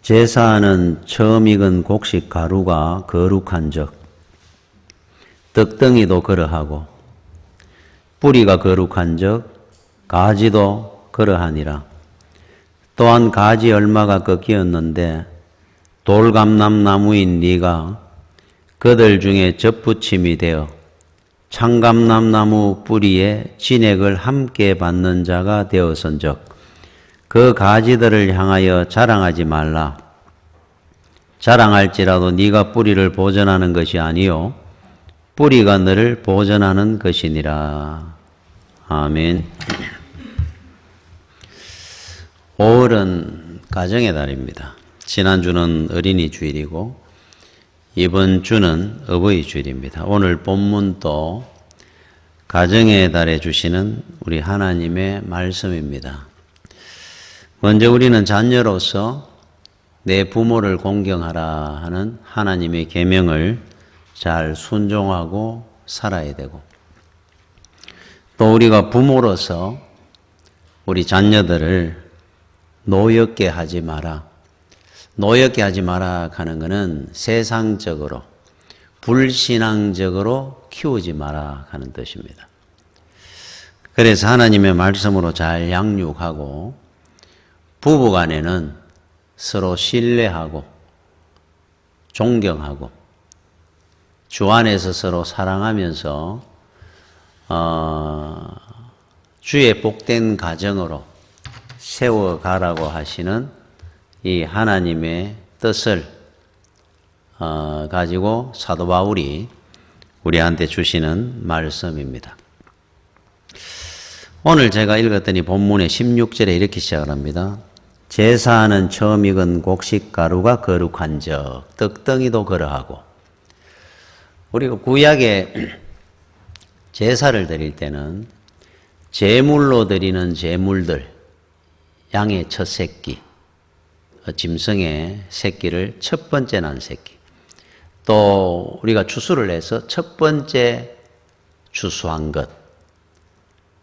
제사는 처음 익은 곡식 가루가 거룩한 적, 떡덩이도 그러하고 뿌리가 거룩한 적, 가지도 그러하니라. 또한 가지 얼마가 꺾이었는데 돌감람나무인 네가 그들 중에 접붙임이 되어 창감람나무 뿌리에 진액을 함께 받는 자가 되었은즉 그 가지들을 향하여 자랑하지 말라. 자랑할지라도 네가 뿌리를 보전하는 것이 아니요 뿌리가 너를 보전하는 것이니라. 아멘. 5월은 가정의 달입니다. 지난주는 어린이 주일이고 이번 주는 어버이 주일입니다. 오늘 본문도 가정의 달에 주시는 우리 하나님의 말씀입니다. 먼저 우리는 자녀로서 내 부모를 공경하라 하는 하나님의 계명을 잘 순종하고 살아야 되고, 또 우리가 부모로서 우리 자녀들을 노엽게 하지 마라. 노엽게 하지 마라 하는 것은 세상적으로, 불신앙적으로 키우지 마라 하는 뜻입니다. 그래서 하나님의 말씀으로 잘 양육하고 부부간에는 서로 신뢰하고 존경하고 주 안에서 서로 사랑하면서 주의 복된 가정으로 세워가라고 하시는 이 하나님의 뜻을 가지고 사도 바울이 우리한테 주시는 말씀입니다. 오늘 제가 읽었더니 본문의 16절에 이렇게 시작을 합니다. 제사는 처음 익은 곡식 가루가 거룩한 적, 떡덩이도 그러하고. 우리가 구약에 제사를 드릴 때는 제물로 드리는 제물들, 양의 첫 새끼, 짐승의 새끼를 첫 번째 난 새끼, 또 우리가 추수를 해서 첫 번째 추수한 것,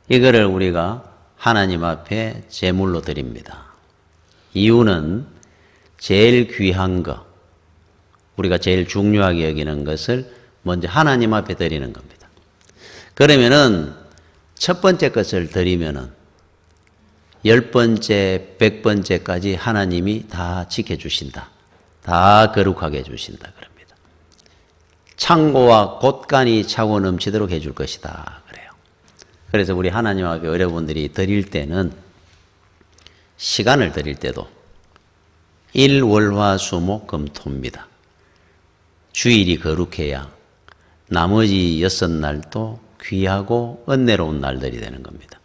이거를 우리가 하나님 앞에 제물로 드립니다. 이유는 제일 귀한 것, 우리가 제일 중요하게 여기는 것을 먼저 하나님 앞에 드리는 겁니다. 그러면은 첫 번째 것을 드리면은 10번째, 100번째까지 하나님이 다 지켜주신다. 다 거룩하게 해주신다. 그럽니다. 창고와 곳간이 차고 넘치도록 해줄 것이다. 그래요. 그래서 우리 하나님 앞에 여러분들이 드릴 때는 시간을 드릴 때도 일, 월, 화, 수, 목, 금, 토입니다. 주일이 거룩해야 나머지 6날도 귀하고 은혜로운 날들이 되는 겁니다.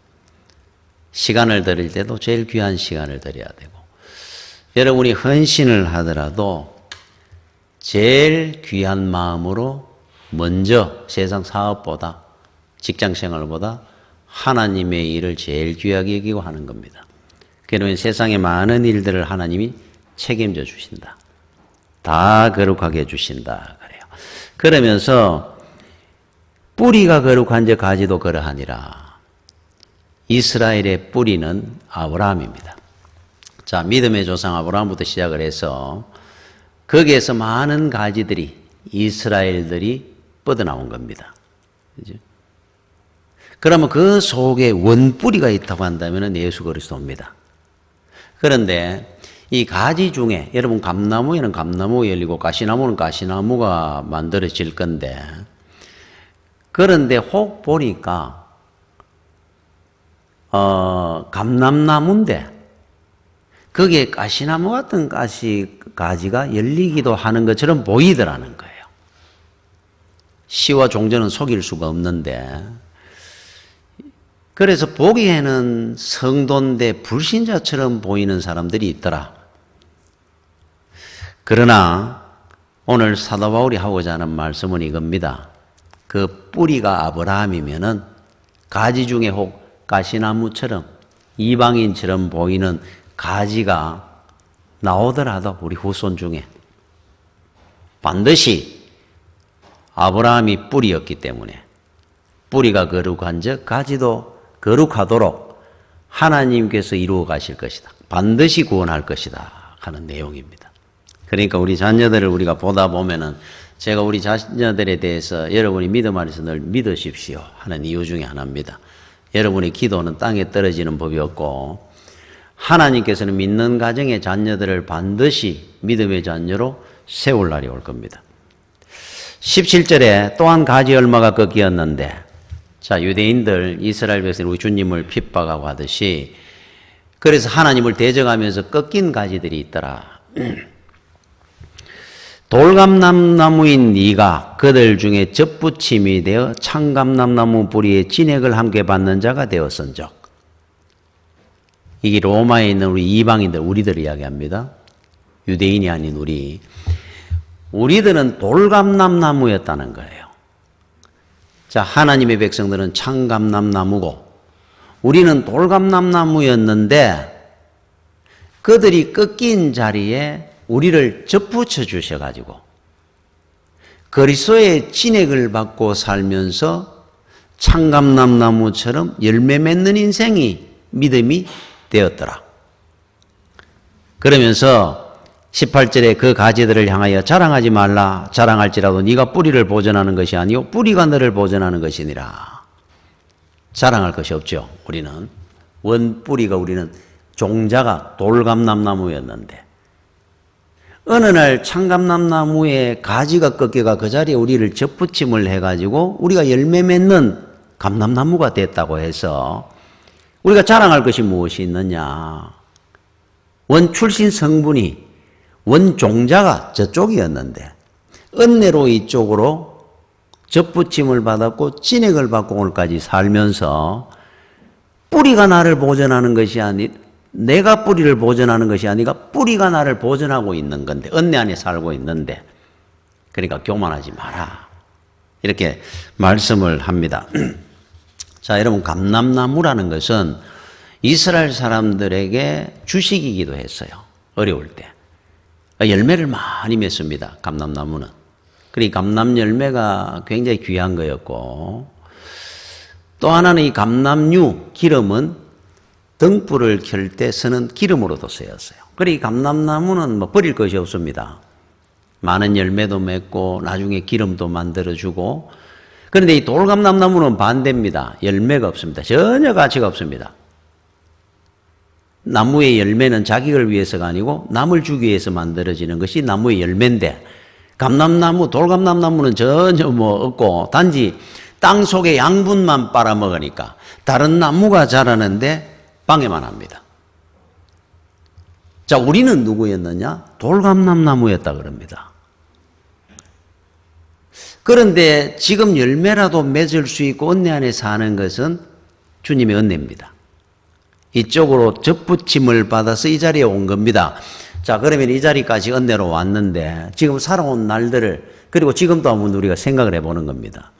시간을 드릴 때도 제일 귀한 시간을 드려야 되고, 여러분이 헌신을 하더라도 제일 귀한 마음으로 먼저 세상 사업보다, 직장 생활보다 하나님의 일을 제일 귀하게 여기고 하는 겁니다. 그러면 세상의 많은 일들을 하나님이 책임져 주신다. 다 거룩하게 해주신다. 그래요. 그러면서 뿌리가 거룩한 적 가지도 그러하니라. 이스라엘의 뿌리는 아브라함입니다. 자, 믿음의 조상 아브라함부터 시작을 해서 거기에서 많은 가지들이, 이스라엘들이 뻗어나온 겁니다. 그죠? 그러면 그 속에 원뿌리가 있다고 한다면 예수 그리스도입니다. 그런데 이 가지 중에, 여러분 감나무에는 감나무가 열리고 가시나무는 가시나무가 만들어질 건데, 그런데 혹 보니까 감람나무인데 거기에 가시나무 같은 가지가 열리기도 하는 것처럼 보이더라는 거예요. 시와 종전은 속일 수가 없는데, 그래서 보기에는 성도인데 불신자처럼 보이는 사람들이 있더라. 그러나 오늘 사도 바울이 하고자 하는 말씀은 이겁니다. 그 뿌리가 아브라함이면은 가지 중에 혹 가시나무처럼 이방인처럼 보이는 가지가 나오더라도 우리 후손 중에 반드시 아브라함이 뿌리였기 때문에 뿌리가 거룩한 적 가지도 거룩하도록 하나님께서 이루어 가실 것이다. 반드시 구원할 것이다 하는 내용입니다. 그러니까 우리 자녀들을 우리가 보다 보면은 제가 우리 자녀들에 대해서 여러분이 믿음 안에서 늘 믿으십시오 하는 이유 중에 하나입니다. 여러분의 기도는 땅에 떨어지는 법이 없고 하나님께서는 믿는 가정의 자녀들을 반드시 믿음의 자녀로 세울 날이 올 겁니다. 17절에 또한 가지 얼마가 꺾이었는데, 자, 유대인들, 이스라엘 백성이 우리 주님을 핍박하고 하듯이 그래서 하나님을 대적하면서 꺾인 가지들이 있더라. 돌감람나무인 네가 그들 중에 접붙임이 되어 창감람나무 뿌리에 진액을 함께 받는 자가 되었은즉. 이게 로마에 있는 우리 이방인들, 우리들 이야기합니다. 유대인이 아닌 우리. 우리들은 돌감람나무였다는 거예요. 자, 하나님의 백성들은 창감람나무고 우리는 돌감람나무였는데 그들이 꺾인 자리에 우리를 접붙여 주셔가지고 그리스도의 진액을 받고 살면서 창감람나무처럼 열매 맺는 인생이 믿음이 되었더라. 그러면서 18절에 그 가지들을 향하여 자랑하지 말라. 자랑할지라도 네가 뿌리를 보존하는 것이 아니요 뿌리가 너를 보존하는 것이니라. 자랑할 것이 없죠. 우리는 원뿌리가 우리는 종자가 돌감람나무였는데 어느 날 창감람나무의 가지가 꺾여가 그 자리에 우리를 접붙임을 해가지고 우리가 열매 맺는 감람나무가 됐다고 해서 우리가 자랑할 것이 무엇이 있느냐. 원 출신 성분이 원 종자가 저쪽이었는데 은혜로 이쪽으로 접붙임을 받았고 진액을 받고 오늘까지 살면서 뿌리가 나를 보존하는 것이 아니 내가 뿌리를 보존하는 것이 아니라 뿌리가 나를 보존하고 있는 건데 은혜 안에 살고 있는데 그러니까 교만하지 마라 이렇게 말씀을 합니다. 자, 여러분 감람나무라는 것은 이스라엘 사람들에게 주식이기도 했어요. 어려울 때 열매를 많이 맺습니다. 감람나무는. 그러니까 감람 열매가 굉장히 귀한 거였고 또 하나는 이 감람류 기름은 등불을 켤 때 쓰는 기름으로도 쓰였어요. 그러니까 감람나무는 뭐 버릴 것이 없습니다. 많은 열매도 맺고 나중에 기름도 만들어주고. 그런데 이 돌감람나무는 반대입니다. 열매가 없습니다. 전혀 가치가 없습니다. 나무의 열매는 자기를 위해서가 아니고 남을 주기 위해서 만들어지는 것이 나무의 열매인데 감람나무, 돌감람나무는 전혀 뭐 없고 단지 땅 속에 양분만 빨아먹으니까 다른 나무가 자라는데 방해만 합니다. 자, 우리는 누구였느냐? 돌감람나무였다 그럽니다. 그런데 지금 열매라도 맺을 수 있고 은혜 안에 사는 것은 주님의 은혜입니다. 이쪽으로 접붙임을 받아서 이 자리에 온 겁니다. 자, 그러면 이 자리까지 은혜로 왔는데 지금 살아온 날들을 그리고 지금도 한번 우리가 생각을 해보는 겁니다.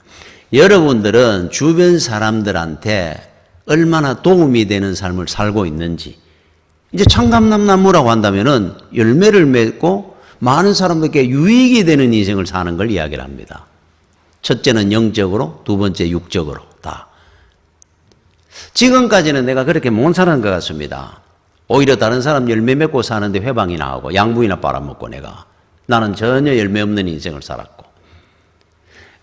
여러분들은 주변 사람들한테 얼마나 도움이 되는 삶을 살고 있는지. 이제 창감람나무라고 한다면은 열매를 맺고 많은 사람들에게 유익이 되는 인생을 사는 걸 이야기를 합니다. 첫째는 영적으로, 두 번째 육적으로 다. 지금까지는 내가 그렇게 못 사는 것 같습니다. 오히려 다른 사람 열매 맺고 사는데 회방이 나오고 양분이나 빨아먹고 나는 전혀 열매 없는 인생을 살았고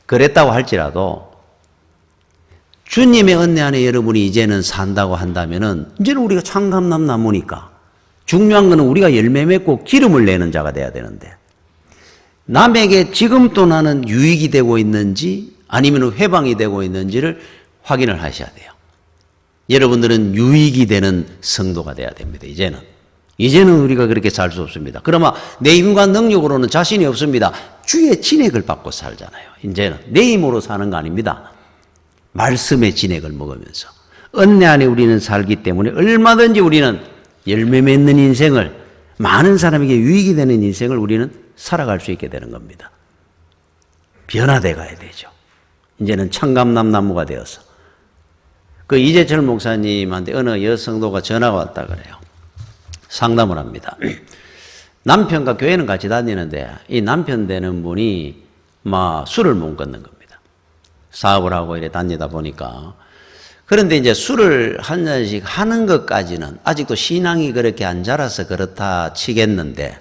그랬다고 할지라도 주님의 은혜 안에 여러분이 이제는 산다고 한다면은 이제는 우리가 창감람나무니까 중요한 것은 우리가 열매 맺고 기름을 내는 자가 돼야 되는데 남에게 지금 또 나는 유익이 되고 있는지 아니면 회방이 되고 있는지를 확인을 하셔야 돼요. 여러분들은 유익이 되는 성도가 돼야 됩니다. 이제는 우리가 그렇게 살 수 없습니다. 그러면 내 힘과 능력으로는 자신이 없습니다. 주의 진액을 받고 살잖아요. 이제는 내 힘으로 사는 거 아닙니다. 말씀의 진액을 먹으면서 은혜 안에 우리는 살기 때문에 얼마든지 우리는 열매 맺는 인생을 많은 사람에게 유익이 되는 인생을 우리는 살아갈 수 있게 되는 겁니다. 변화돼 가야 되죠. 이제는 창감람나무가 되어서 그 이재철 목사님한테 어느 여성도가 전화가 왔다 그래요. 상담을 합니다. 남편과 교회는 같이 다니는데 이 남편 되는 분이 막 술을 못 끊는 겁니다. 사업을 하고 이래 다니다 보니까. 그런데 이제 술을 한 잔씩 하는 것까지는 아직도 신앙이 그렇게 안 자라서 그렇다 치겠는데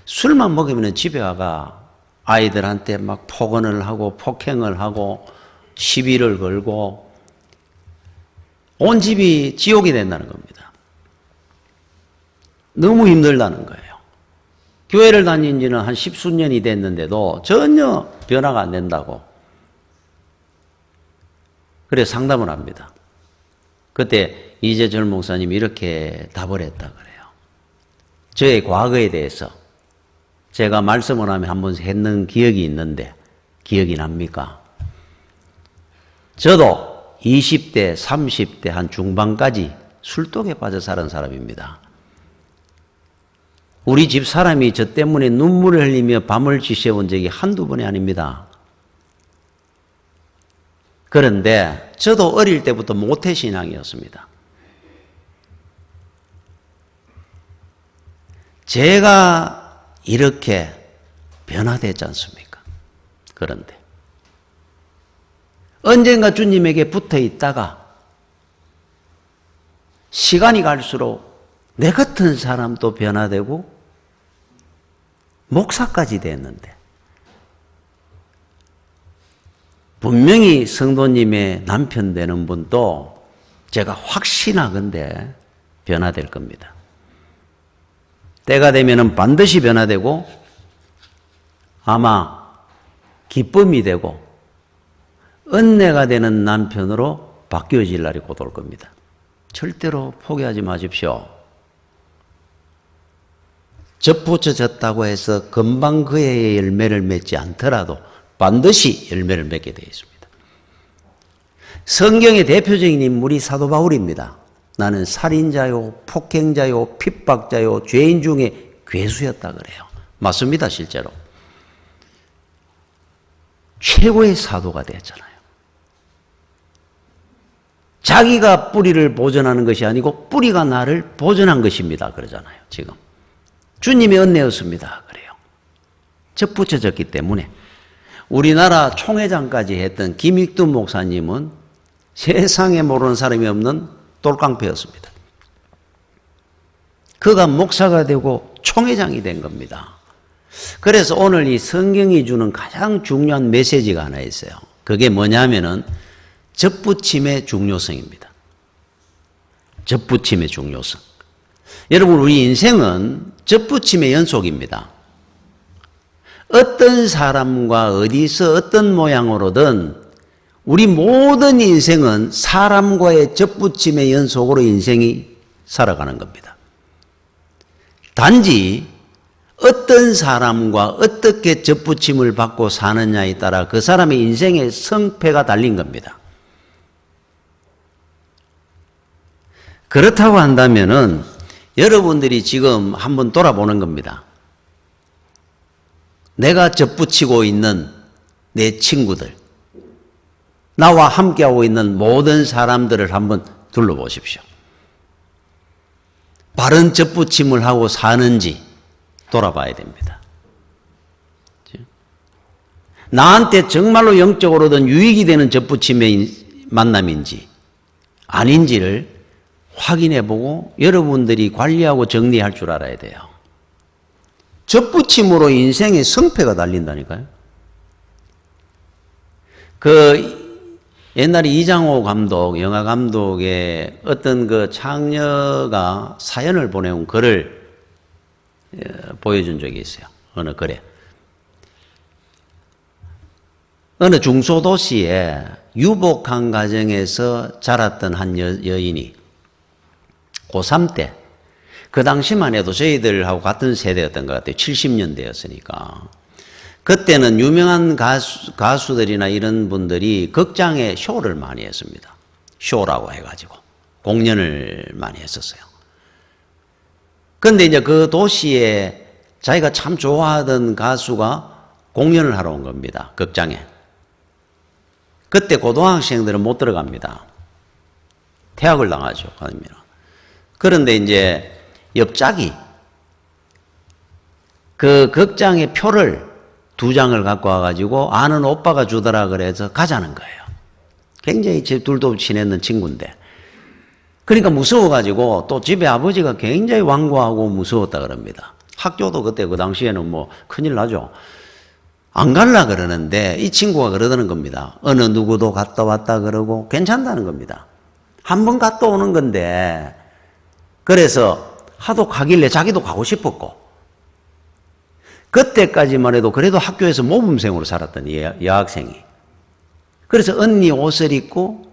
술만 먹으면 집에 와가 아이들한테 막 폭언을 하고 폭행을 하고 시비를 걸고 온 집이 지옥이 된다는 겁니다. 너무 힘들다는 거예요. 교회를 다닌 지는 한 10수년이 됐는데도 전혀 변화가 안 된다고. 그래서 상담을 합니다. 그때 이재철 목사님이 이렇게 답을 했다 그래요. 저의 과거에 대해서 제가 말씀을 하면 한 번 했는 기억이 있는데 기억이 납니까? 저도 20대, 30대 한 중반까지 술독에 빠져 살은 사람입니다. 우리 집 사람이 저 때문에 눈물을 흘리며 밤을 지새운 적이 한두 번이 아닙니다. 그런데 저도 어릴 때부터 모태신앙이었습니다. 제가 이렇게 변화되지 않습니까? 그런데 언젠가 주님에게 붙어 있다가 시간이 갈수록 내 같은 사람도 변화되고 목사까지 됐는데 분명히 성도님의 남편 되는 분도 제가 확신하건대 변화될 겁니다. 때가 되면 반드시 변화되고 아마 기쁨이 되고 은혜가 되는 남편으로 바뀌어질 날이 곧 올 겁니다. 절대로 포기하지 마십시오. 접붙여졌다고 해서 금방 그 해의 열매를 맺지 않더라도 반드시 열매를 맺게 되어 있습니다. 성경의 대표적인 인물이 사도 바울입니다. 나는 살인자요, 폭행자요, 핍박자요, 죄인 중에 괴수였다 그래요. 맞습니다, 실제로. 최고의 사도가 되었잖아요. 자기가 뿌리를 보존하는 것이 아니고 뿌리가 나를 보존한 것입니다. 그러잖아요, 지금. 주님의 은혜였습니다. 그래요. 접붙여졌기 때문에. 우리나라 총회장까지 했던 김익두 목사님은 세상에 모르는 사람이 없는 똘깡패였습니다. 그가 목사가 되고 총회장이 된 겁니다. 그래서 오늘 이 성경이 주는 가장 중요한 메시지가 하나 있어요. 그게 뭐냐면은 접붙임의 중요성입니다. 접붙임의 중요성. 여러분, 우리 인생은 접붙임의 연속입니다. 어떤 사람과 어디서 어떤 모양으로든 우리 모든 인생은 사람과의 접붙임의 연속으로 인생이 살아가는 겁니다. 단지 어떤 사람과 어떻게 접붙임을 받고 사느냐에 따라 그 사람의 인생의 성패가 달린 겁니다. 그렇다고 한다면은 여러분들이 지금 한번 돌아보는 겁니다. 내가 접붙이고 있는 내 친구들, 나와 함께하고 있는 모든 사람들을 한번 둘러보십시오. 바른 접붙임을 하고 사는지 돌아봐야 됩니다. 나한테 정말로 영적으로든 유익이 되는 접붙임의 만남인지 아닌지를 확인해보고 여러분들이 관리하고 정리할 줄 알아야 돼요. 접붙임으로 인생의 성패가 달린다니까요. 옛날에 이장호 감독, 영화 감독의 어떤 그 창녀가 사연을 보내온 글을 보여준 적이 있어요. 어느 글에. 어느 중소도시에 유복한 가정에서 자랐던 한 여인이 고3 때, 그 당시만 해도 저희들하고 같은 세대였던 것 같아요. 70년대였으니까. 그때는 유명한 가수들이나 이런 분들이 극장에 쇼를 많이 했습니다. 쇼라고 해가지고 공연을 많이 했었어요. 그런데 이제 그 도시에 자기가 참 좋아하던 가수가 공연을 하러 온 겁니다. 극장에. 그때 고등학생들은 못 들어갑니다. 퇴학을 당하죠. 그런데 이제 옆짝이 그 극장의 표를 2장을 갖고 와가지고 아는 오빠가 주더라 그래서 가자는 거예요. 굉장히 제 둘도 친했는 친구인데. 그러니까 무서워가지고 또 집에 아버지가 굉장히 완고하고 무서웠다 그럽니다. 학교도 그때 그 당시에는 뭐 큰일 나죠. 안 갈라 그러는데 이 친구가 그러더는 겁니다. 어느 누구도 갔다 왔다 그러고 괜찮다는 겁니다. 한 번 갔다 오는 건데 그래서 하도 가길래 자기도 가고 싶었고 그때까지만 해도 그래도 학교에서 모범생으로 살았던 여학생이 그래서 언니 옷을 입고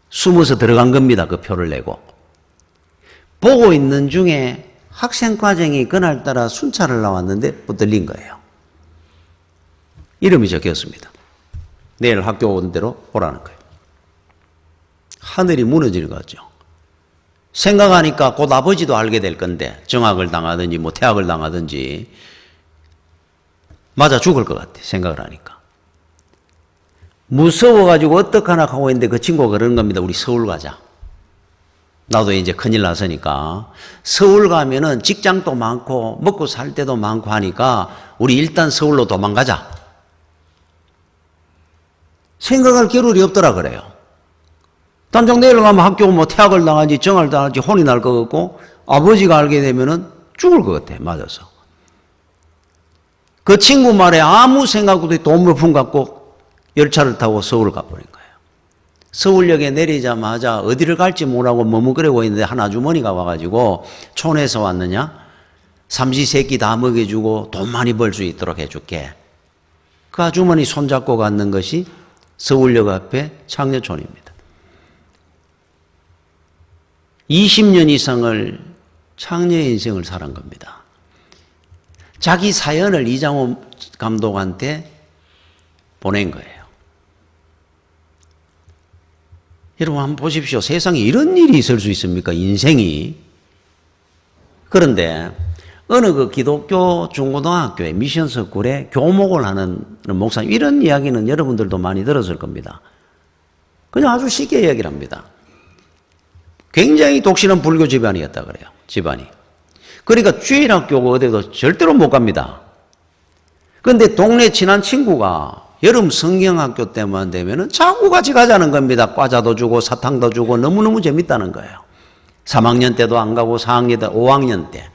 숨어서 들어간 겁니다. 그 표를 내고 보고 있는 중에 학생과정이 그날따라 순찰을 나왔는데 못 들린 거예요. 이름이 적혔습니다. 내일 학교 온 대로 오라는 거예요. 하늘이 무너지는 것 같죠. 생각하니까 곧 아버지도 알게 될 건데 정학을 당하든지 뭐 퇴학을 당하든지 맞아 죽을 것 같아. 생각을 하니까. 무서워가지고 어떡하나 하고 있는데 그 친구가 그러는 겁니다. 우리 서울 가자. 나도 이제 큰일 났으니까 서울 가면은 직장도 많고 먹고 살 때도 많고 하니까 우리 일단 서울로 도망가자. 생각할 겨를이 없더라 그래요. 단장 내려가면 학교 뭐 퇴학을 당하지 정을 당하지 혼이 날 것 같고 아버지가 알게 되면은 죽을 것 같아. 맞아서. 그 친구 말에 아무 생각 없이 돈 몇 푼 갖고 열차를 타고 서울을 가버린 거예요. 서울역에 내리자마자 어디를 갈지 모르고 머뭇거리고 있는데 한 아주머니가 와가지고 촌에서 왔느냐? 삼시세끼 다 먹여주고 돈 많이 벌 수 있도록 해줄게. 그 아주머니 손잡고 갔는 것이 서울역 앞에 창녀촌입니다. 20년 이상을 창녀의 인생을 살은 겁니다. 자기 사연을 이장호 감독한테 보낸 거예요. 여러분 한번 보십시오. 세상에 이런 일이 있을 수 있습니까? 인생이. 그런데 어느 그 기독교 중고등학교에 미션스쿨에 교목을 하는 목사님 이런 이야기는 여러분들도 많이 들었을 겁니다. 그냥 아주 쉽게 이야기를 합니다. 굉장히 독실한 불교 집안이었다 그래요. 집안이. 그러니까 주일학교가 어디도 절대로 못 갑니다. 그런데 동네 친한 친구가 여름 성경학교 때만 되면은 자꾸 같이 가자는 겁니다. 과자도 주고 사탕도 주고 너무너무 재밌다는 거예요. 3학년 때도 안 가고 4학년 때, 5학년 때.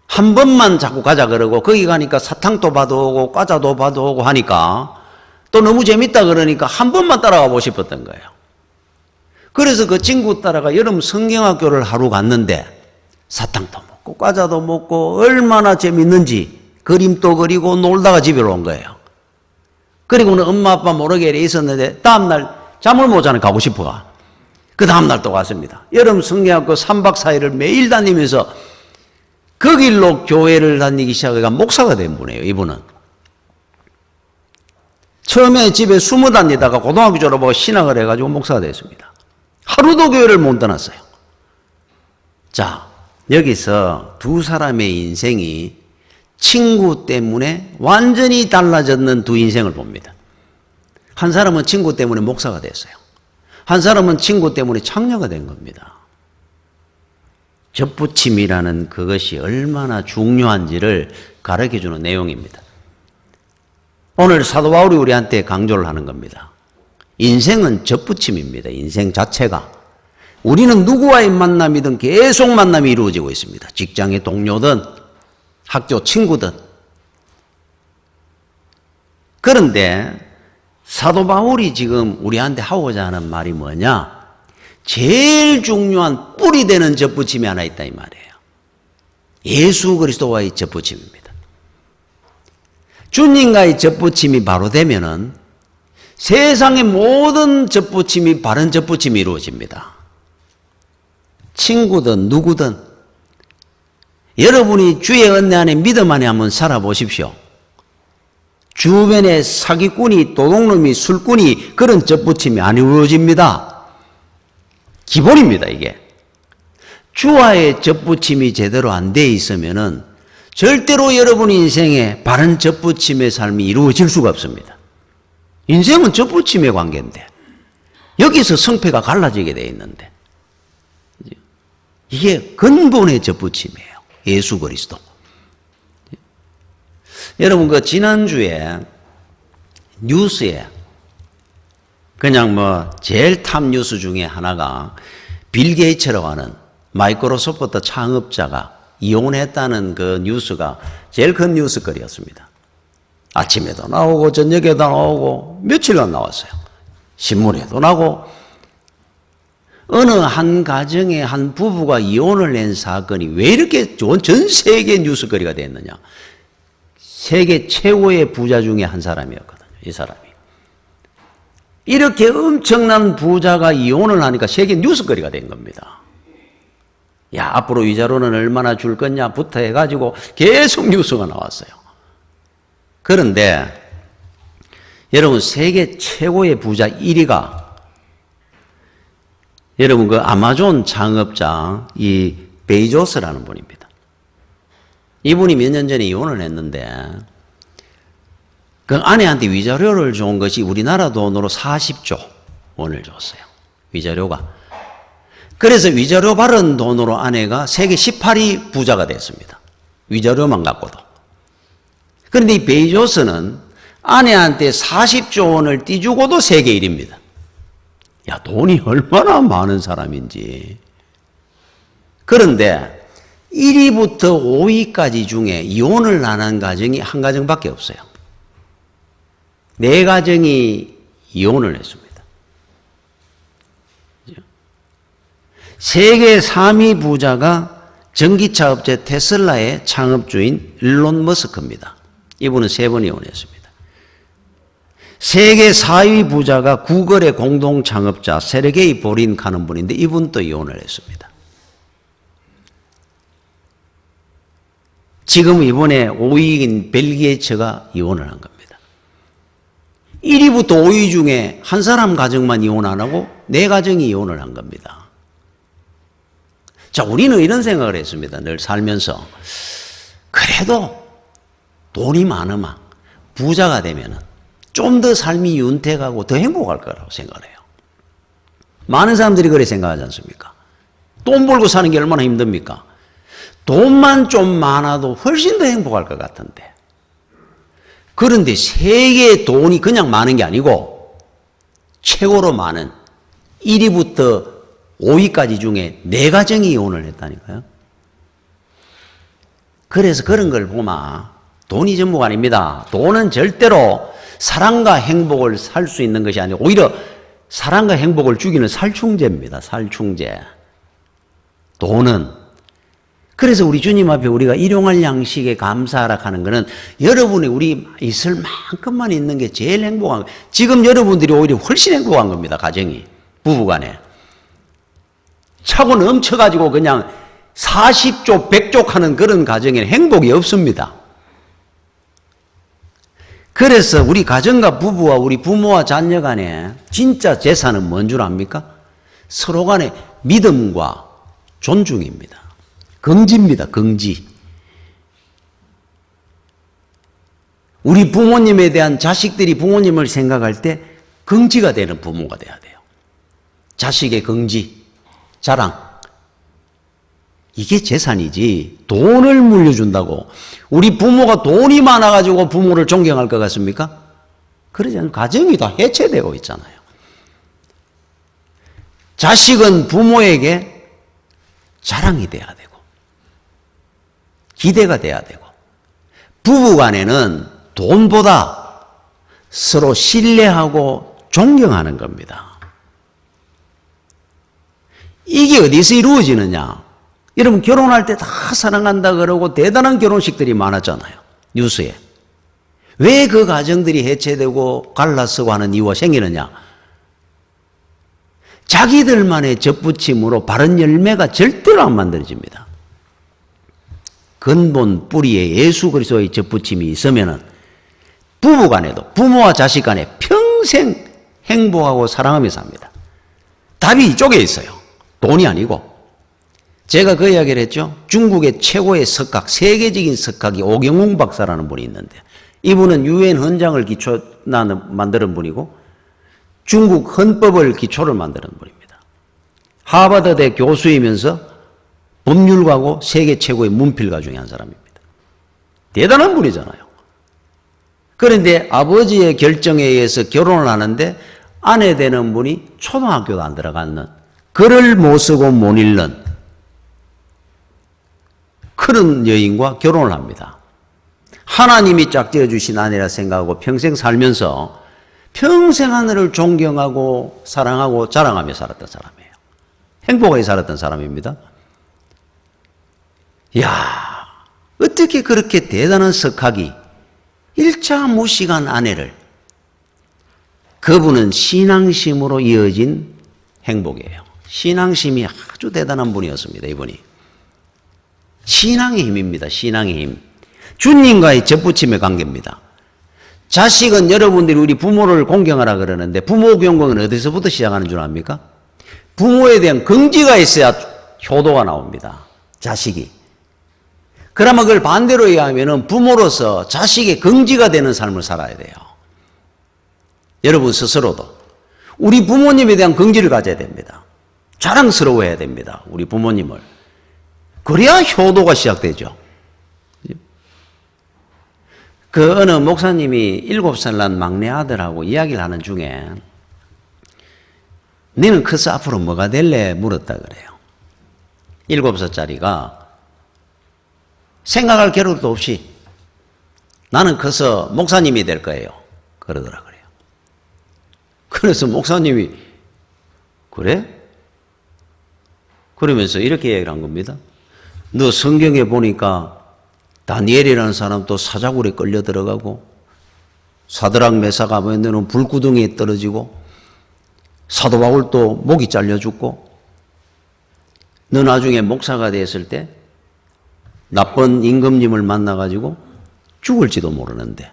한 번만 자꾸 가자 그러고 거기 가니까 사탕도 받아오고 과자도 받아오고 하니까 또 너무 재밌다 그러니까 한 번만 따라가 보고 싶었던 거예요. 그래서 그 친구 따라가 여름 성경학교를 하루 갔는데 사탕도 먹고 과자도 먹고 얼마나 재밌는지 그림도 그리고 놀다가 집에 온 거예요. 그리고는 엄마 아빠 모르게 있었는데 다음날 잠을 못 자는 가고 싶어가. 그 다음날 또 갔습니다. 여름 성경학교 3박 4일을 매일 다니면서 그 길로 교회를 다니기 시작해가 목사가 된 분이에요. 이분은. 처음에 집에 숨어 다니다가 고등학교 졸업하고 신학을 해가지고 목사가 됐습니다. 하루도 교회를 못 떠났어요. 자, 여기서 두 사람의 인생이 친구 때문에 완전히 달라졌는 두 인생을 봅니다. 한 사람은 친구 때문에 목사가 됐어요. 한 사람은 친구 때문에 창녀가 된 겁니다. 접붙임이라는 그것이 얼마나 중요한지를 가르쳐주는 내용입니다. 오늘 사도 바울이 우리한테 강조를 하는 겁니다. 인생은 접붙임입니다. 인생 자체가. 우리는 누구와의 만남이든 계속 만남이 이루어지고 있습니다. 직장의 동료든 학교 친구든. 그런데 사도 바울이 지금 우리한테 하고자 하는 말이 뭐냐? 제일 중요한 뿌리 되는 접붙임이 하나 있다 이 말이에요. 예수 그리스도와의 접붙임입니다. 주님과의 접붙임이 바로 되면은 세상의 모든 접붙임이 바른 접붙임이 이루어집니다. 친구든 누구든 여러분이 주의 은혜 안에 믿음 안에 한번 살아보십시오. 주변에 사기꾼이 도둑놈이 술꾼이 그런 접붙임이 안 이루어집니다. 기본입니다. 이게. 주와의 접붙임이 제대로 안 돼 있으면은 절대로 여러분 인생에 바른 접붙임의 삶이 이루어질 수가 없습니다. 인생은 접붙임의 관계인데 여기서 성패가 갈라지게 돼 있는데 이게 근본의 접붙임이에요. 예수 그리스도. 여러분 그 지난주에 뉴스에 그냥 뭐 제일 탑 뉴스 중에 하나가 빌 게이츠라고 하는 마이크로소프트 창업자가 이혼했다는 그 뉴스가 제일 큰 뉴스거리였습니다. 아침에도 나오고 저녁에도 나오고 며칠간 나왔어요. 신문에도 나고. 어느 한 가정에 한 부부가 이혼을 낸 사건이 왜 이렇게 전 세계 뉴스거리가 됐느냐. 세계 최고의 부자 중에 한 사람이었거든요. 이 사람이. 이렇게 엄청난 부자가 이혼을 하니까 세계 뉴스거리가 된 겁니다. 야, 앞으로 위자료는 얼마나 줄 거냐부터 해가지고 계속 뉴스가 나왔어요. 그런데 여러분, 세계 최고의 부자 1위가 여러분 그 아마존 창업자 이 베이조스라는 분입니다. 이분이 몇 년 전에 이혼을 했는데 그 아내한테 위자료를 준 것이 우리나라 돈으로 40조 원을 줬어요. 위자료가. 그래서 위자료 받은 돈으로 아내가 세계 18위 부자가 됐습니다. 위자료만 갖고도. 그런데 이 베이조스는 아내한테 40조 원을 띄주고도 세계 1위입니다. 야, 돈이 얼마나 많은 사람인지. 그런데 1위부터 5위까지 중에 이혼을 안 한 가정이 한 가정밖에 없어요. 4가정이 이혼을 했습니다. 세계 3위 부자가 전기차 업체 테슬라의 창업주인 일론 머스크입니다. 이분은 3번 이혼했습니다. 세계 4위 부자가 구글의 공동 창업자 세르게이 보린 하는 분인데 이분도 이혼을 했습니다. 지금 이번에 5위인 빌 게이츠가 이혼을 한 겁니다. 1위부터 5위 중에 한 사람 가정만 이혼 안 하고 4가정이 이혼을 한 겁니다. 자, 우리는 이런 생각을 했습니다. 늘 살면서. 그래도 돈이 많으면 부자가 되면은 좀 더 삶이 윤택하고 더 행복할 거라고 생각을 해요. 많은 사람들이 그렇게 생각하지 않습니까? 돈 벌고 사는 게 얼마나 힘듭니까? 돈만 좀 많아도 훨씬 더 행복할 것 같은데. 그런데 세계의 돈이 그냥 많은 게 아니고 최고로 많은 1위부터 5위까지 중에 4가정이 이혼을 했다니까요. 그래서 그런 걸 보면 돈이 전부가 아닙니다. 돈은 절대로 사랑과 행복을 살 수 있는 것이 아니고 오히려 사랑과 행복을 주기는 살충제입니다. 살충제. 돈은. 그래서 우리 주님 앞에 우리가 일용할 양식에 감사하라 하는 것은 여러분이 우리 있을 만큼만 있는 게 제일 행복한 거예요. 지금 여러분들이 오히려 훨씬 행복한 겁니다. 가정이. 부부간에. 차고 넘쳐가지고 그냥 40조, 100조 하는 그런 가정에는 행복이 없습니다. 그래서 우리 가정과 부부와 우리 부모와 자녀 간에 진짜 재산은 뭔 줄 압니까? 서로 간의 믿음과 존중입니다. 긍지입니다. 긍지. 우리 부모님에 대한 자식들이 부모님을 생각할 때 긍지가 되는 부모가 돼야 돼요. 자식의 긍지, 자랑. 이게 재산이지 돈을 물려준다고 우리 부모가 돈이 많아가지고 부모를 존경할 것 같습니까? 그러지 않아요. 가정이 다 해체되고 있잖아요. 자식은 부모에게 자랑이 돼야 되고 기대가 돼야 되고 부부간에는 돈보다 서로 신뢰하고 존경하는 겁니다. 이게 어디서 이루어지느냐? 여러분 결혼할 때 다 사랑한다 그러고 대단한 결혼식들이 많았잖아요. 뉴스에. 왜 그 가정들이 해체되고 갈라서고 하는 이유가 생기느냐? 자기들만의 젖붙임으로 바른 열매가 절대로 안 만들어집니다. 근본 뿌리에 예수 그리스도의 젖붙임이 있으면은 부부간에도 부모와 자식간에 평생 행복하고 사랑하며 삽니다. 답이 이쪽에 있어요. 돈이 아니고. 제가 그 이야기를 했죠. 중국의 최고의 석학, 세계적인 석학이 오경웅 박사라는 분이 있는데 이분은 유엔 헌장을 만드는 분이고 중국 헌법을 기초를 만드는 분입니다. 하버드대 교수이면서 법률가고 세계 최고의 문필가 중에 한 사람입니다. 대단한 분이잖아요. 그런데 아버지의 결정에 의해서 결혼을 하는데 아내 되는 분이 초등학교도 안 들어갔는 글을 못 쓰고 못 읽는 그런 여인과 결혼을 합니다. 하나님이 짝지어 주신 아내라 생각하고 평생 살면서 평생 하늘을 존경하고 사랑하고 자랑하며 살았던 사람이에요. 행복하게 살았던 사람입니다. 이야, 어떻게 그렇게 대단한 석학이 일차무시간 아내를, 그분은 신앙심으로 이어진 행복이에요. 신앙심이 아주 대단한 분이었습니다. 이분이 신앙의 힘입니다. 신앙의 힘. 주님과의 접붙임의 관계입니다. 자식은 여러분들이 우리 부모를 공경하라 그러는데 부모 경공은 어디서부터 시작하는 줄 압니까? 부모에 대한 긍지가 있어야 효도가 나옵니다. 자식이. 그러면 그걸 반대로 이해하면 부모로서 자식의 긍지가 되는 삶을 살아야 돼요. 여러분 스스로도 우리 부모님에 대한 긍지를 가져야 됩니다. 자랑스러워해야 됩니다. 우리 부모님을. 그래야 효도가 시작되죠. 그 어느 목사님이 7살 난 막내 아들하고 이야기를 하는 중에 너는 커서 앞으로 뭐가 될래? 물었다 그래요. 7살짜리가 생각할 겨를도 없이 나는 커서 목사님이 될 거예요. 그러더라 그래요. 그래서 목사님이 그래? 그러면서 이렇게 얘기를 한 겁니다. 너 성경에 보니까 다니엘이라는 사람도 사자굴에 끌려 들어가고 사드락 메사가 너는 불구덩이에 떨어지고 사도 바울도 목이 잘려 죽고 너 나중에 목사가 됐을 때 나쁜 임금님을 만나가지고 죽을지도 모르는데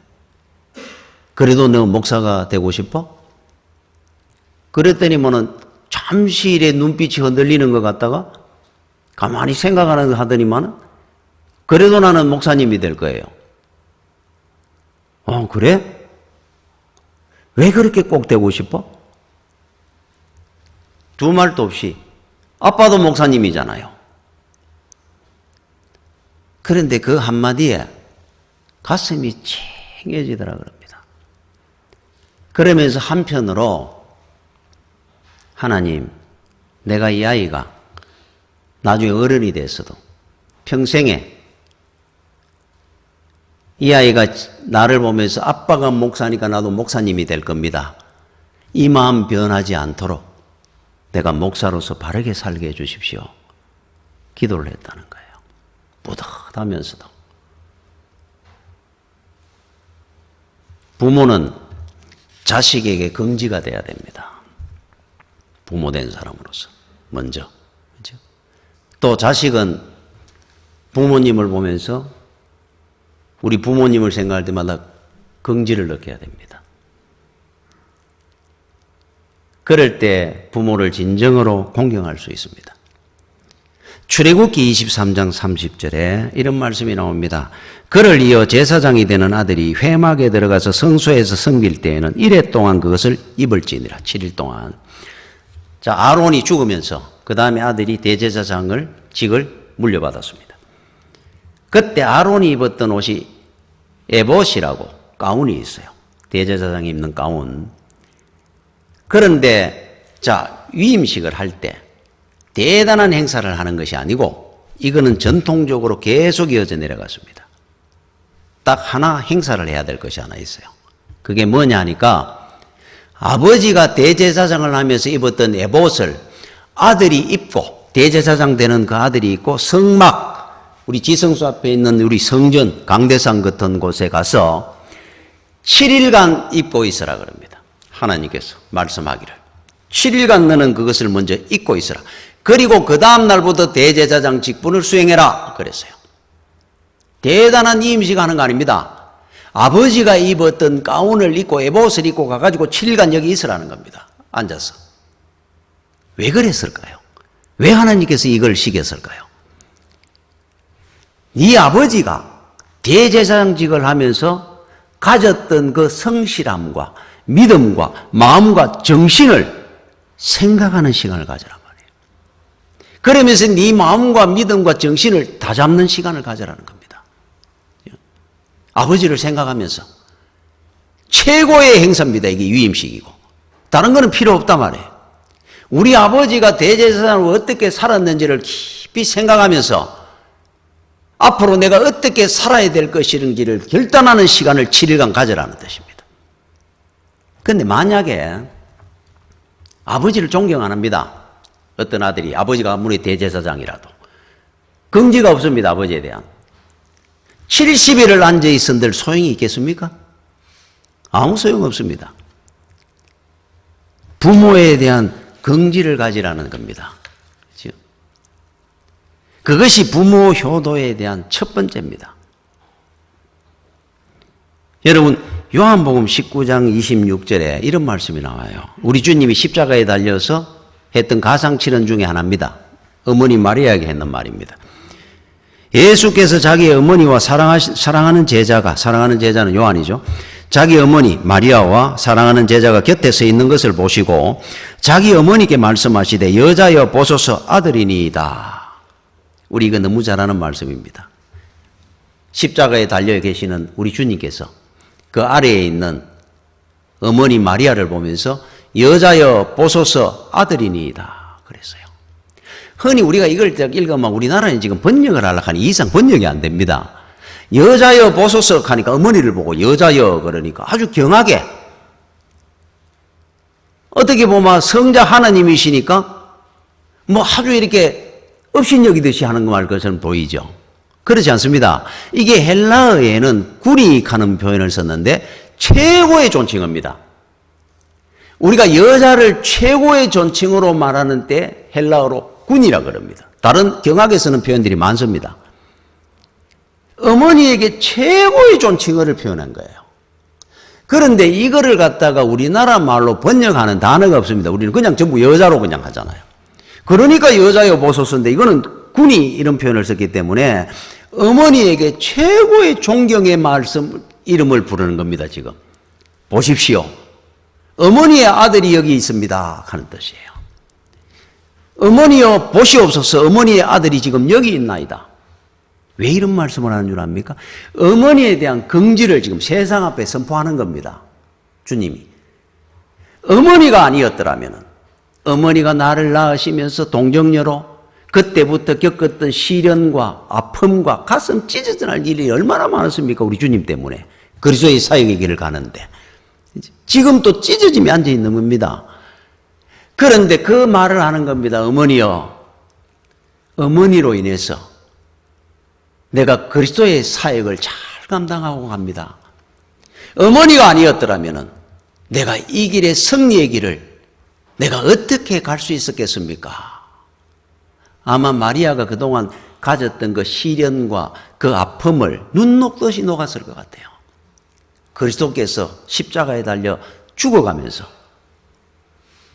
그래도 너 목사가 되고 싶어? 그랬더니만은 잠시 눈빛이 흔들리는 것 같다가 가만히 생각하는 하더니만은 그래도 나는 목사님이 될 거예요. 그래? 왜 그렇게 꼭 되고 싶어? 두 말도 없이 아빠도 목사님이잖아요. 그런데 그 한마디에 가슴이 찡해지더라 그럽니다. 그러면서 한편으로 하나님, 내가 이 아이가 나중에 어른이 됐어도 평생에 이 아이가 나를 보면서 아빠가 목사니까 나도 목사님이 될 겁니다. 이 마음 변하지 않도록 내가 목사로서 바르게 살게 해 주십시오. 기도를 했다는 거예요. 뿌듯하면서도. 부모는 자식에게 긍지가 돼야 됩니다. 부모 된 사람으로서 먼저. 그렇죠? 또 자식은 부모님을 보면서 우리 부모님을 생각할 때마다 긍지를 느껴야 됩니다. 그럴 때 부모를 진정으로 공경할 수 있습니다. 출애굽기 23장 30절에 이런 말씀이 나옵니다. 그를 이어 제사장이 되는 아들이 회막에 들어가서 성소에서 섬길 때에는 1회 동안 그것을 입을지니라. 7일 동안. 자, 아론이 죽으면서 그 다음에 아들이 대제사장을 직을 물려받았습니다. 그때 아론이 입었던 옷이 에봇이라고 가운이 있어요. 대제사장이 입는 가운. 그런데 자, 위임식을 할 때 대단한 행사를 하는 것이 아니고 이거는 전통적으로 계속 이어져 내려갔습니다. 딱 하나 행사를 해야 될 것이 하나 있어요. 그게 뭐냐 하니까 아버지가 대제사장을 하면서 입었던 에봇을 아들이 입고 대제사장 되는 그 아들이 입고 성막, 우리 지성소 앞에 있는 우리 성전 강대상 같은 곳에 가서 7일간 입고 있으라 그럽니다. 하나님께서 말씀하기를 7일간 너는 그것을 먼저 입고 있으라. 그리고 그 다음 날부터 대제사장 직분을 수행해라 그랬어요. 대단한 이임식 하는 거 아닙니다. 아버지가 입었던 가운을 입고 에봇을 입고 가가지고 7일간 여기 있으라는 겁니다. 앉아서. 왜 그랬을까요? 왜 하나님께서 이걸 시켰을까요? 네 아버지가 대제사장직을 하면서 가졌던 그 성실함과 믿음과 마음과 정신을 생각하는 시간을 가져라 말이에요. 그러면서 네 마음과 믿음과 정신을 다잡는 시간을 가져라는 겁니다. 아버지를 생각하면서 최고의 행사입니다. 이게 유임식이고 다른 거는 필요 없단 말이에요. 우리 아버지가 대제사장으로 어떻게 살았는지를 깊이 생각하면서 앞으로 내가 어떻게 살아야 될 것인지를 결단하는 시간을 7일간 가져라는 뜻입니다. 그런데 만약에 아버지를 존경 안 합니다. 어떤 아들이 아버지가 아무리 대제사장이라도 긍지가 없습니다. 아버지에 대한. 70일을 앉아있은들 소용이 있겠습니까? 아무 소용 없습니다. 부모에 대한 긍지를 가지라는 겁니다. 그렇죠? 그것이 부모 효도에 대한 첫 번째입니다. 여러분, 요한복음 19장 26절에 이런 말씀이 나와요. 우리 주님이 십자가에 달려서 했던 가상칠언 중에 하나입니다. 어머니 마리아에게 했는 말입니다. 예수께서 자기의 어머니와 사랑하는 제자는 요한이죠. 자기 어머니 마리아와 사랑하는 제자가 곁에 서 있는 것을 보시고 자기 어머니께 말씀하시되 여자여 보소서 아들이니이다. 우리 이거 너무 잘 아는 말씀입니다. 십자가에 달려 계시는 우리 주님께서 그 아래에 있는 어머니 마리아를 보면서 여자여 보소서 아들이니이다 그랬어요. 흔히 우리가 이걸 읽으면 우리나라는 지금 번역을 하려고 하니 이상 번역이 안 됩니다. 여자여 보소서 하니까 어머니를 보고 여자여 그러니까 아주 경하게, 어떻게 보면 성자 하나님이시니까 뭐 아주 이렇게 업신여기듯이 하는 것처럼 보이죠. 그렇지 않습니다. 이게 헬라어에는 군이라는 표현을 썼는데 최고의 존칭어입니다. 우리가 여자를 최고의 존칭으로 말하는 때 헬라어로 군이라 그럽니다. 다른 경악에 쓰는 표현들이 많습니다. 어머니에게 최고의 존칭어를 표현한 거예요. 그런데 이거를 갖다가 우리나라 말로 번역하는 단어가 없습니다. 우리는 그냥 전부 여자로 그냥 하잖아요. 그러니까 여자여 보소서인데 이거는 군이 이런 표현을 썼기 때문에 어머니에게 최고의 존경의 말씀 이름을 부르는 겁니다. 지금 보십시오. 어머니의 아들이 여기 있습니다 하는 뜻이에요. 어머니여 보시옵소서, 어머니의 아들이 지금 여기 있나이다. 왜 이런 말씀을 하는 줄 압니까? 어머니에 대한 긍지를 지금 세상 앞에 선포하는 겁니다. 주님이. 어머니가 아니었더라면, 어머니가 나를 낳으시면서 동정녀로 그때부터 겪었던 시련과 아픔과 가슴 찢어질 일이 얼마나 많았습니까? 우리 주님 때문에. 그리스도의 사역의 길을 가는데. 지금 또 찢어짐이 앉아있는 겁니다. 그런데 그 말을 하는 겁니다. 어머니여, 어머니로 인해서 내가 그리스도의 사역을 잘 감당하고 갑니다. 어머니가 아니었더라면 내가 이 길의 승리의 길을 내가 어떻게 갈 수 있었겠습니까? 아마 마리아가 그동안 가졌던 그 시련과 그 아픔을 눈 녹듯이 녹았을 것 같아요. 그리스도께서 십자가에 달려 죽어가면서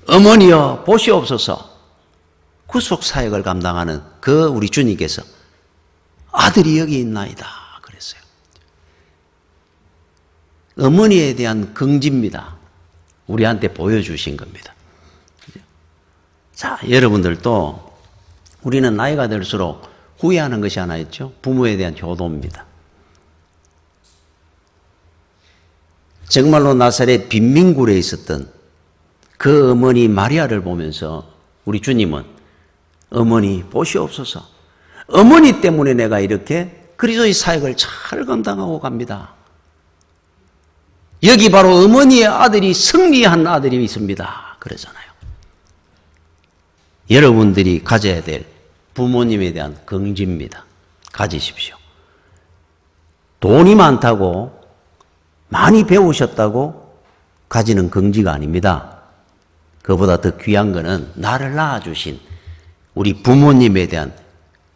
어머니여 보시옵소서 구속 사역을 감당하는 그 우리 주님께서 아들이 여기 있나이다 그랬어요. 어머니에 대한 긍지입니다. 우리한테 보여주신 겁니다. 자, 여러분들도 우리는 나이가 들수록 후회하는 것이 하나 있죠. 부모에 대한 효도입니다. 정말로 나사렛 빈민굴에 있었던 그 어머니 마리아를 보면서 우리 주님은 어머니 보시옵소서, 어머니 때문에 내가 이렇게 그리스도의 사역을 잘 감당하고 갑니다. 여기 바로 어머니의 아들이 승리한 아들이 있습니다. 그러잖아요. 여러분들이 가져야 될 부모님에 대한 긍지입니다. 가지십시오. 돈이 많다고, 많이 배우셨다고 가지는 긍지가 아닙니다. 그보다 더 귀한 거는 나를 낳아주신 우리 부모님에 대한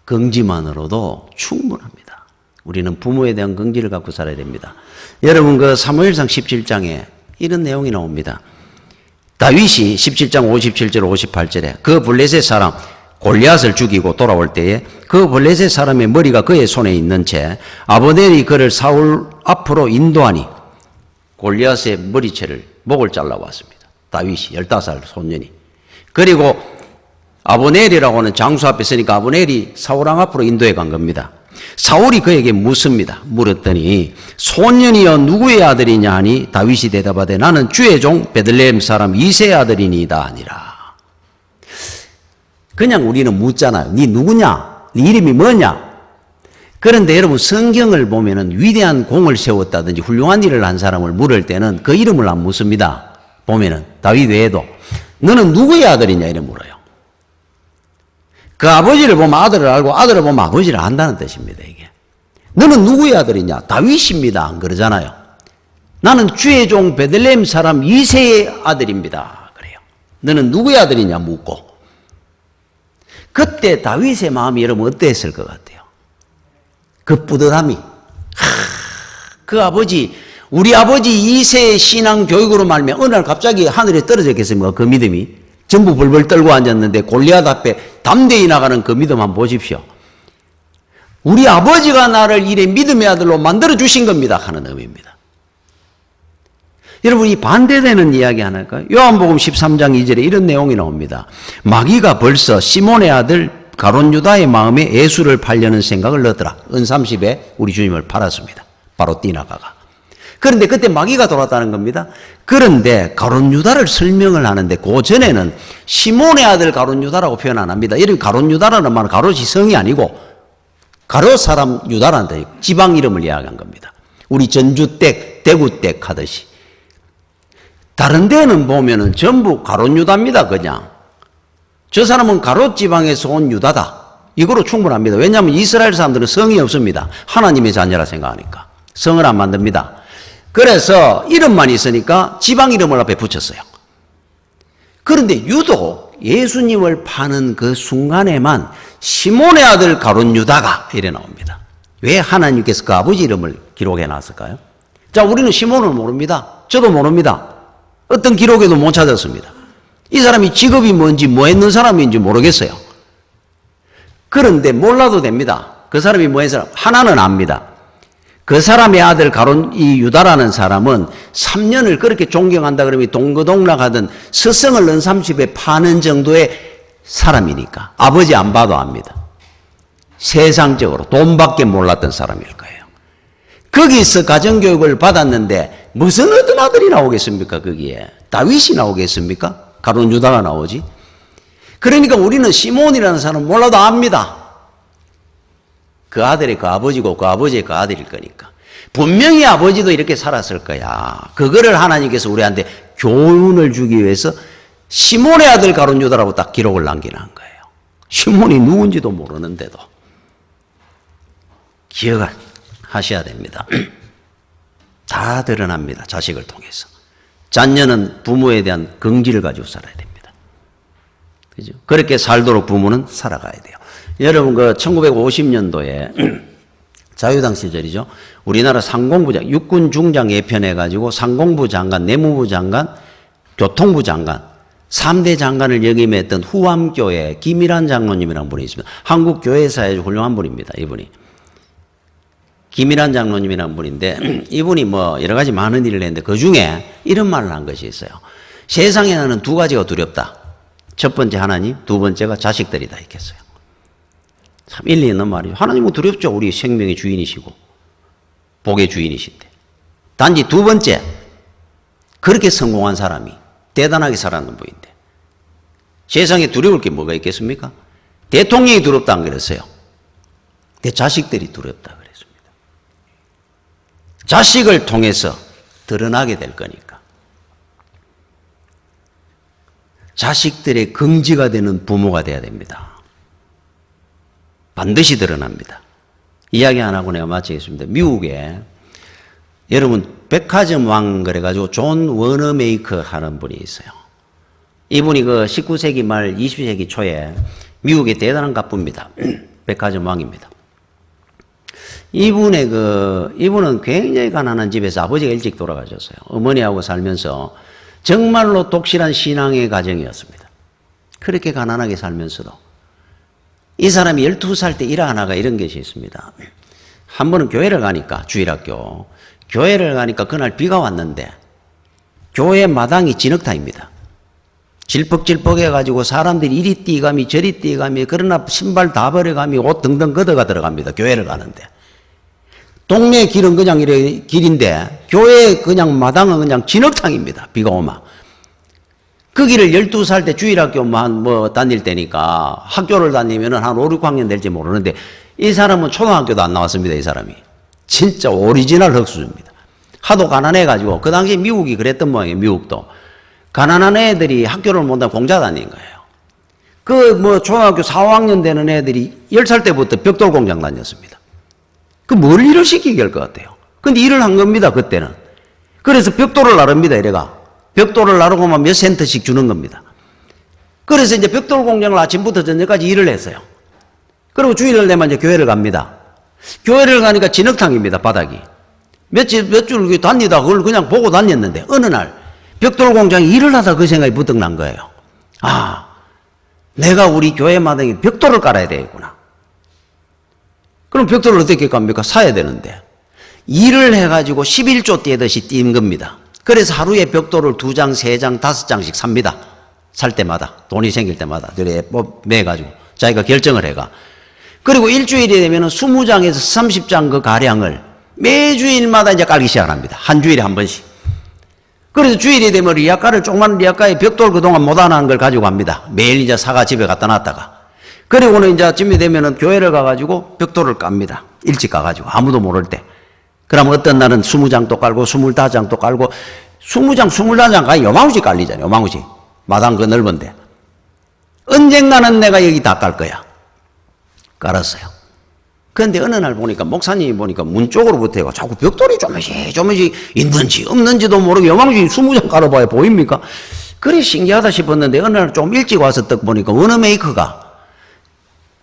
긍지만으로도 충분합니다. 우리는 부모에 대한 긍지를 갖고 살아야 됩니다. 여러분, 그 사무엘상 17장에 이런 내용이 나옵니다. 다윗이 17장 57절 58절에 그 블레셋 사람 골리앗을 죽이고 돌아올 때에 그 블레셋 사람의 머리가 그의 손에 있는 채 아브넬이 그를 사울 앞으로 인도하니 골리앗의 머리채를 목을 잘라왔습니다. 다윗이 15살 소년이. 그리고 아브넬이라고 하는 장수 앞에 서니까 아브넬이 사울왕 앞으로 인도해 간 겁니다. 사울이 그에게 묻습니다. 물었더니 소년이여 누구의 아들이냐 하니 다윗이 대답하되 나는 주의 종 베들레헴 사람 이새의 아들이니이다 아니라. 그냥 우리는 묻잖아요. 네 누구냐? 네 이름이 뭐냐? 그런데 여러분 성경을 보면은 위대한 공을 세웠다든지 훌륭한 일을 한 사람을 물을 때는 그 이름을 안 묻습니다. 보면은 다윗 외에도 너는 누구의 아들이냐 이래 물어요. 그 아버지를 보면 아들을 알고 아들을 보면 아버지를 안다는 뜻입니다. 이게 너는 누구의 아들이냐? 다윗입니다. 안 그러잖아요. 나는 주의 종 베들레헴 사람 이새의 아들입니다. 그래요. 너는 누구의 아들이냐 묻고 그때 다윗의 마음이 여러분 어땠을 것 같아요? 그 뿌듯함이 그 아버지 우리 아버지 이새의 신앙 교육으로 말미암아 어느 날 갑자기 하늘에 떨어졌겠습니까? 그 믿음이 전부 벌벌 떨고 앉았는데 골리앗 앞에 담대히 나가는 그 믿음 한번 보십시오. 우리 아버지가 나를 이래 믿음의 아들로 만들어 주신 겁니다 하는 의미입니다. 여러분 이 반대되는 이야기 하나 할까요? 요한복음 13장 2절에 이런 내용이 나옵니다. 마귀가 벌써 시몬의 아들 가룟 유다의 마음에 예수를 팔려는 생각을 넣더라. 은 30에 우리 주님을 팔았습니다. 바로 뛰나가가. 그런데 그때 마귀가 돌았다는 겁니다. 그런데 가룟 유다를 설명을 하는데 그 전에는 시몬의 아들 가룟 유다라고 표현 안 합니다. 여러분 가룟 유다라는 말은 가롯이 성이 아니고 가롯 사람 유다라는 뜻, 지방 이름을 이야기한 겁니다. 우리 전주댁, 대구댁 하듯이. 다른 데는 보면은 전부 가롯 유다입니다. 그냥. 저 사람은 가롯 지방에서 온 유다다. 이거로 충분합니다. 왜냐하면 이스라엘 사람들은 성이 없습니다. 하나님의 자녀라 생각하니까. 성을 안 만듭니다. 그래서 이름만 있으니까 지방 이름을 앞에 붙였어요. 그런데 유독 예수님을 파는 그 순간에만 시몬의 아들 가룟 유다가 이래 나옵니다. 왜 하나님께서 그 아버지 이름을 기록해 놨을까요? 자, 우리는 시몬을 모릅니다. 저도 모릅니다. 어떤 기록에도 못 찾았습니다. 이 사람이 직업이 뭔지 뭐 했는 사람인지 모르겠어요. 그런데 몰라도 됩니다. 그 사람이 뭐 했는 사람 하나는 압니다. 그 사람의 아들 이 유다라는 사람은 3년을 그렇게 존경한다 그러면 동거동락하던 스승을 는 30에 파는 정도의 사람이니까 아버지 안 봐도 압니다. 세상적으로 돈밖에 몰랐던 사람일 거예요. 거기서 가정교육을 받았는데 무슨 어떤 아들이 나오겠습니까? 거기에 다윗이 나오겠습니까? 가룟 유다가 나오지. 그러니까 우리는 시몬이라는 사람은 몰라도 압니다. 그 아들이 그 아버지고 그 아버지의 그 아들일 거니까. 분명히 아버지도 이렇게 살았을 거야. 그거를 하나님께서 우리한테 교훈을 주기 위해서 시몬의 아들 가룟 유다라고 딱 기록을 남기는 거예요. 시몬이 누군지도 모르는데도 기억하셔야 됩니다. 다 드러납니다. 자식을 통해서. 자녀는 부모에 대한 긍지를 가지고 살아야 됩니다. 그죠? 그렇게 살도록 부모는 살아가야 돼요. 여러분, 1950년도에 자유당 시절이죠. 우리나라 상공부장, 육군 중장 예편해가지고 상공부 장관, 내무부 장관, 교통부 장관, 3대 장관을 역임했던 후암교회 김일환 장로님이라는 분이 있습니다. 한국 교회사에 훌륭한 분입니다. 이분이. 김일환 장로님이라는 분인데 이분이 뭐 여러 가지 많은 일을 했는데 그 중에 이런 말을 한 것이 있어요. 세상에 나는 두 가지가 두렵다. 첫 번째 하나님, 두 번째가 자식들이다 했겠어요. 참 일리 있는 말이에요. 하나님은 두렵죠. 우리 생명의 주인이시고 복의 주인이신데. 단지 두 번째, 그렇게 성공한 사람이 대단하게 살았는 분인데 세상에 두려울 게 뭐가 있겠습니까? 대통령이 두렵다 안 그랬어요. 내 자식들이 두렵다 그랬습니다. 자식을 통해서 드러나게 될 거니까. 자식들의 긍지가 되는 부모가 돼야 됩니다. 반드시 드러납니다. 이야기 안 하고 내가 마치겠습니다. 미국에 여러분 백화점 왕 그래가지고 존 워너메이커 하는 분이 있어요. 이분이 그 19세기 말 20세기 초에 미국의 대단한 갑부입니다. 백화점 왕입니다. 이분은 굉장히 가난한 집에서 아버지가 일찍 돌아가셨어요. 어머니하고 살면서 정말로 독실한 신앙의 가정이었습니다. 그렇게 가난하게 살면서도 이 사람이 12살 때 일하나가 이런 것이 있습니다. 한 번은 교회를 가니까 주일학교 교회를 가니까 그날 비가 왔는데 교회 마당이 진흙탕입니다. 질퍽질퍽해가지고 사람들이 이리 뛰감이 저리 뛰감이 그러나 신발 다 버려감이 옷 등등 걷어가 들어갑니다. 교회를 가는데 동네 길은 그냥 이래 길인데 교회 그냥 마당은 그냥 진흙탕입니다. 비가 오면 그 길을 12살 때 주일학교 다닐 때니까 학교를 다니면 한 5, 6학년 될지 모르는데 이 사람은 초등학교도 안 나왔습니다. 이 사람이. 진짜 오리지널 흙수저입니다. 하도 가난해가지고 그 당시 미국이 그랬던 모양이에요. 미국도. 가난한 애들이 학교를 못 다니고 공자 다닌 거예요. 초등학교 4, 5학년 되는 애들이 10살 때부터 벽돌 공장 다녔습니다. 뭘 일을 시키게 할 것 같아요. 근데 일을 한 겁니다. 그때는. 그래서 벽돌을 나릅니다. 이래가. 벽돌을 나르고만 몇 센트씩 주는 겁니다. 그래서 이제 벽돌 공장을 아침부터 저녁까지 일을 했어요. 그리고 주일날 되면 이제 교회를 갑니다. 교회를 가니까 진흙탕입니다. 바닥이. 몇 줄 다니다 그걸 그냥 보고 다녔는데 어느 날 벽돌 공장에 일을 하다 그 생각이 부뜩 난 거예요. 아, 내가 우리 교회 마당에 벽돌을 깔아야 되겠구나. 그럼 벽돌을 어떻게 깝니까? 사야 되는데. 일을 해가지고 11조 떼듯이 뛴 겁니다. 그래서 하루에 벽돌을 2장, 3장, 5장씩 삽니다. 살 때마다. 돈이 생길 때마다. 그래, 매가지고. 자기가 결정을 해가. 그리고 일주일이 되면 20장에서 30장 그 가량을 매주일마다 이제 깔기 시작합니다. 한 주일에 한 번씩. 그래서 주일이 되면 리아카를 조그만 리아카에 벽돌 그동안 못 안 한 걸 가지고 갑니다. 매일 이제 사가 집에 갖다 놨다가. 그리고는 이제 아침이 되면은 교회를 가가지고 벽돌을 깝니다. 일찍 가가지고. 아무도 모를 때. 그럼 어떤 날은 20장도 깔고 25장도 깔고 20장, 25장 가 요망우지 깔리잖아요. 요망우지. 마당 그 넓은데. 언젠가는 내가 여기 다 깔 거야. 깔았어요. 그런데 어느 날 보니까 목사님이 보니까 문 쪽으로부터 해가 자꾸 벽돌이 조금씩 있는지 없는지도 모르고 요망우지 20장 깔아봐야 보입니까? 그래 신기하다 싶었는데 어느 날 좀 일찍 와서 딱 보니까 워너메이커가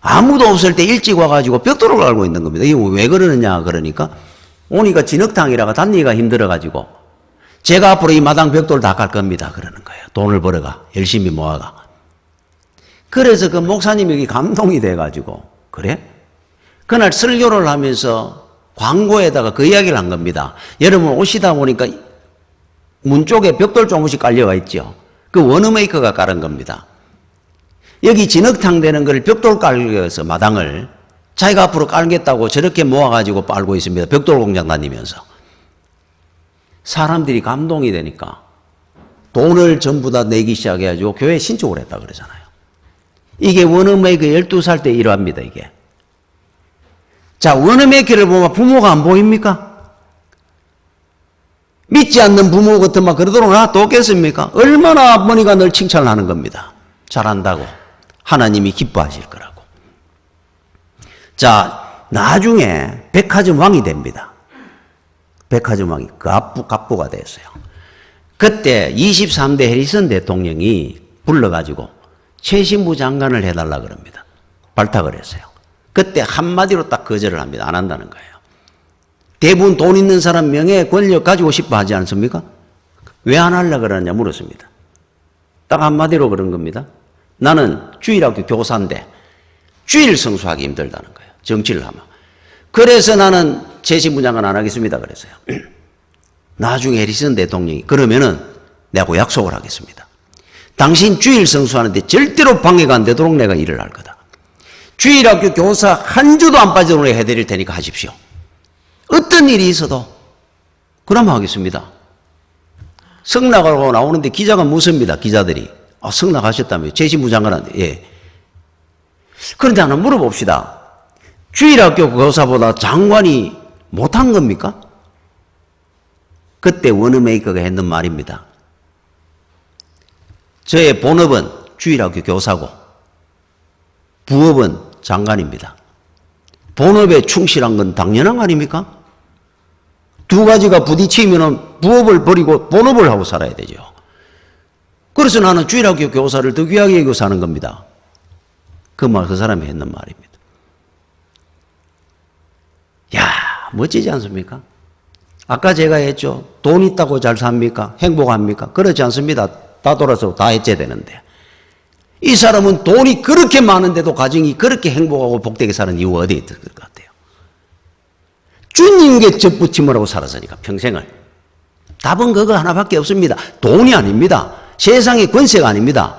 아무도 없을 때 일찍 와가지고 벽돌을 깔고 있는 겁니다. 이거 왜 그러느냐 그러니까 오니까 진흙탕이라가 단니가 힘들어가지고 제가 앞으로 이 마당 벽돌 다 깔 겁니다. 그러는 거예요. 돈을 벌어가 열심히 모아가. 그래서 그 목사님이 감동이 돼가지고 그래? 그날 설교를 하면서 광고에다가 그 이야기를 한 겁니다. 여러분 오시다 보니까 문 쪽에 벽돌 조금씩 깔려가 있죠. 그 워너메이커가 깔은 겁니다. 여기 진흙탕 되는 걸 벽돌 깔려서 마당을 자기가 앞으로 깔겠다고 저렇게 모아가지고 빨고 있습니다. 벽돌 공장 다니면서. 사람들이 감동이 되니까 돈을 전부 다 내기 시작해가지고 교회에 신청을 했다 그러잖아요. 이게 워너메이커 12살 때 일화입니다, 이게. 자, 워너메이커를 보면 부모가 안 보입니까? 믿지 않는 부모 같으면 그러도록 놔뒀겠습니까? 얼마나 아버니가 늘 칭찬을 하는 겁니다. 잘한다고. 하나님이 기뻐하실 거라고. 자, 나중에 백화점 왕이 됩니다. 백화점 왕이 갑부가 됐어요. 그때 23대 해리슨 대통령이 불러가지고 최신부 장관을 해달라 그럽니다. 발탁을 했어요. 그때 한마디로 딱 거절을 합니다. 안 한다는 거예요. 대부분 돈 있는 사람 명예 권력 가지고 싶어 하지 않습니까? 왜 안 하려고 그러느냐 물었습니다. 딱 한마디로 그런 겁니다. 나는 주일학교 교사인데 주일 성수하기 힘들다는 거예요. 정치를 하면. 그래서 나는 최신부 장관 안 하겠습니다. 그랬어요. 나중에 해리슨 대통령이 그러면은 내가 약속을 하겠습니다. 당신 주일 성수하는데 절대로 방해가 안 되도록 내가 일을 할 거다. 주일학교 교사 한 주도 안 빠지도록 해드릴 테니까 하십시오. 어떤 일이 있어도 그러면 하겠습니다. 성낙하고 나오는데 기자가 묻습니다. 기자들이. 아, 성낙하셨다며. 최신부 장관한테. 예. 그런데 하나 물어봅시다. 주일학교 교사보다 장관이 못한 겁니까? 그때 워너메이커가 했는 말입니다. 저의 본업은 주일학교 교사고 부업은 장관입니다. 본업에 충실한 건 당연한 거 아닙니까? 두 가지가 부딪히면 부업을 버리고 본업을 하고 살아야 되죠. 그래서 나는 주일학교 교사를 더 귀하게 여기고 사는 겁니다. 그 사람이 했는 말입니다. 야, 멋지지 않습니까? 아까 제가 했죠. 돈 있다고 잘 삽니까? 행복합니까? 그렇지 않습니다. 다 돌아서 다 해줘야 되는데. 이 사람은 돈이 그렇게 많은데도 가정이 그렇게 행복하고 복되게 사는 이유가 어디에 있을 것 같아요? 주님께 접붙임을 하고 살았으니까 평생을. 답은 그거 하나밖에 없습니다. 돈이 아닙니다. 세상의 권세가 아닙니다.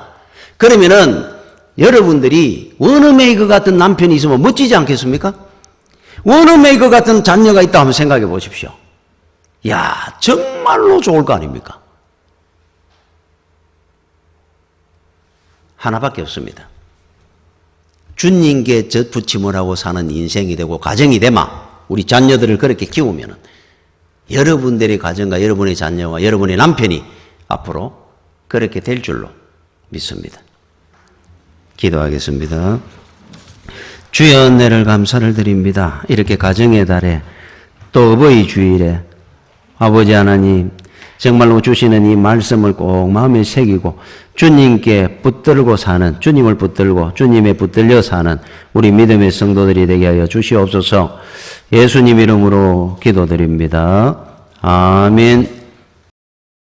그러면은 여러분들이 워너메이커 같은 남편이 있으면 멋지지 않겠습니까? 워너메이커 같은 자녀가 있다 하면 생각해 보십시오. 야, 정말로 좋을 거 아닙니까? 하나밖에 없습니다. 주님께 젖붙임을 하고 사는 인생이 되고 가정이 되마 우리 자녀들을 그렇게 키우면 여러분들의 가정과 여러분의 자녀와 여러분의 남편이 앞으로 그렇게 될 줄로 믿습니다. 기도하겠습니다. 주여 은혜를 감사를 드립니다. 이렇게 가정의 달에 또 어버이 주일에 아버지 하나님 정말로 주시는 이 말씀을 꼭 마음에 새기고 주님께 붙들고 사는 주님을 붙들고 주님에 붙들려 사는 우리 믿음의 성도들이 되게 하여 주시옵소서. 예수님 이름으로 기도드립니다. 아멘.